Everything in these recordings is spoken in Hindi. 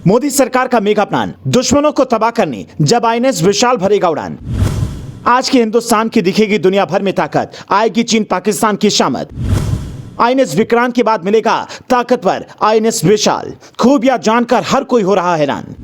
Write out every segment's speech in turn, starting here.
मोदी सरकार का मेगा प्लान, दुश्मनों को तबाह करने जब आईएनएस विशाल भरेगा उड़ान। आज के हिंदुस्तान की दिखेगी दुनिया भर में ताकत, आएगी चीन पाकिस्तान की शामत। आईएनएस विक्रांत के बाद मिलेगा ताकतवर आईएनएस विशाल, खूबियां जानकर हर कोई हो रहा हैरान।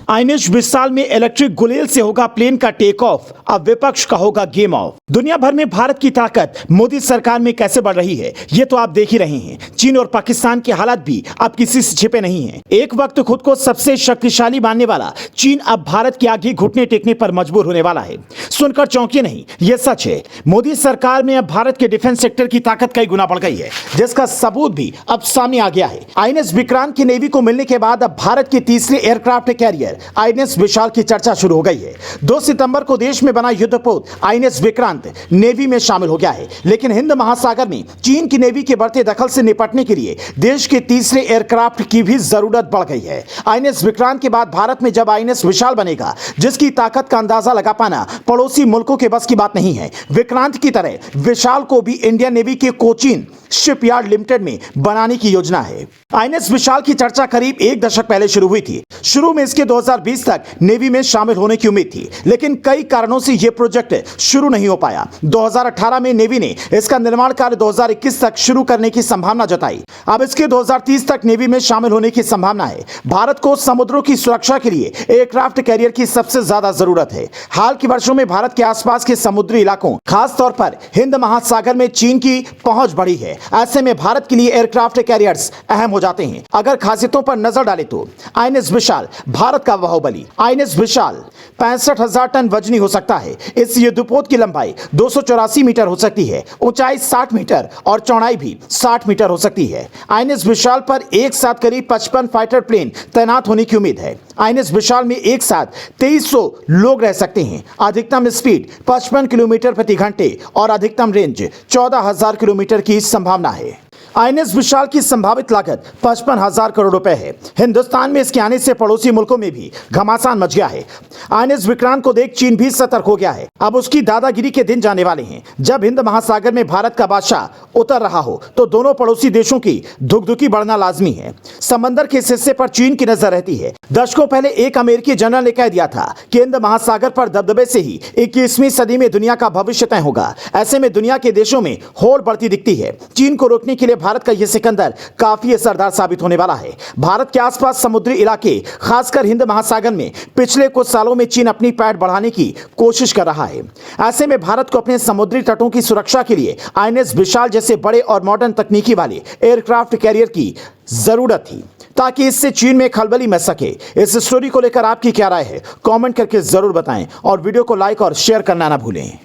आईएनएस विशाल में इलेक्ट्रिक गुलेल से होगा प्लेन का टेक ऑफ, अब विपक्ष का होगा गेम ऑफ। दुनिया भर में भारत की ताकत मोदी सरकार में कैसे बढ़ रही है ये तो आप देख ही रहे हैं। चीन और पाकिस्तान के हालात भी अब किसी से छिपे नहीं हैं। एक वक्त खुद को सबसे शक्तिशाली मानने वाला चीन अब भारत के आगे घुटने टेकने पर मजबूर होने वाला है। सुनकर चौंकिए नहीं, ये सच है। मोदी सरकार में अब भारत के डिफेंस सेक्टर की ताकत कई गुना बढ़ गई है, जिसका सबूत भी अब सामने आ गया है। आईएनएस विक्रांत की नेवी को मिलने के बाद अब भारत के तीसरे एयरक्राफ्ट कैरियर आईएनएस विशाल की चर्चा शुरू हो गई है। 2 सितंबर को देश में बना युद्धपोत आईएनएस विक्रांत नेवी में शामिल हो गया है, लेकिन हिंद महासागर में चीन की नेवी के बढ़ते दखल से निपटने के लिए देश के तीसरे एयरक्राफ्ट की भी जरूरत बढ़ गई है। आईएनएस विक्रांत के बाद भारत में जब आईएनएस विशाल बनेगा, जिसकी ताकत का अंदाजा लगा पाना पड़ोसी मुल्कों के बस की बात नहीं है। विक्रांत की तरह विशाल को भी इंडियन नेवी के कोचीन शिपयार्ड लिमिटेड में बनाने की योजना है। आईएनएस विशाल की चर्चा करीब 1 दशक पहले शुरू हुई थी। शुरू में इसके 2020 तक नेवी में शामिल होने की उम्मीद थी, लेकिन कई कारणों से यह प्रोजेक्ट शुरू नहीं हो पाया। 2018 में नेवी ने इसका निर्माण कार्य 2021 तक शुरू करने की संभावना जताई। अब इसके 2030 तक नेवी में शामिल होने की संभावना है। भारत को समुद्रों की सुरक्षा के लिए एयरक्राफ्ट कैरियर की सबसे ज्यादा जरूरत है। हाल के वर्षों में भारत के आसपास के समुद्री इलाकों, खासतौर पर हिंद महासागर में चीन की पहुंच बढ़ी है। ऐसे में भारत के लिए एयरक्राफ्ट कैरियर्स अहम हो जाते हैं। अगर खासियतों पर नजर डालें तो आईएनएस विशाल भारत का बाहुबली। आईएनएस विशाल 65,000 टन वजनी हो सकता है। इस युद्धपोत की लंबाई 284 मीटर हो सकती है, ऊंचाई 60 मीटर और चौड़ाई भी 60 मीटर हो सकती है। आईएनएस विशाल पर एक साथ करीब 55 फाइटर प्लेन तैनात होने की उम्मीद है। आईएनएस विशाल में एक साथ 2300 लोग रह सकते हैं। अधिकतम स्पीड 55 किलोमीटर प्रति घंटे और अधिकतम रेंज 14,000 किलोमीटर की संभावना है। आईएनएस विशाल की संभावित लागत 55,000 करोड़ रुपए है। हिंदुस्तान में इसके आने से पड़ोसी मुल्कों में भी घमासान मच गया है। आईएनएस विक्रांत को देख चीन भी सतर्क हो गया है। अब उसकी दादागिरी के दिन जाने वाले हैं। जब हिंद महासागर में भारत का बादशाह उतर रहा हो तो दोनों पड़ोसी देशों की धुकधुकी बढ़ना लाजमी है। समंदर के इस हिस्से पर चीन की नजर रहती है। दशकों पहले एक अमेरिकी जनरल ने कह दिया था कि हिंद महासागर पर दबदबे से ही 21वीं सदी में दुनिया का भविष्य तय होगा। ऐसे में दुनिया के देशों में होड़ बढ़ती दिखती है। चीन को रोकने के लिए भारत का यह सिकंदर काफी असरदार साबित होने वाला है। भारत के आसपास समुद्री इलाके, खासकर हिंद महासागर में पिछले कुछ सालों में चीन अपनी पैठ बढ़ाने की कोशिश कर रहा है। ऐसे में भारत को अपने समुद्री तटों की सुरक्षा के लिए आईएनएस विशाल जैसे बड़े और मॉडर्न तकनीकी वाले एयरक्राफ्ट कैरियर की जरूरत थी, ताकि इससे चीन में खलबली मच सके। इस स्टोरी को लेकर आपकी क्या राय है, कमेंट करके जरूर बताएं और वीडियो को लाइक और शेयर करना ना भूलें।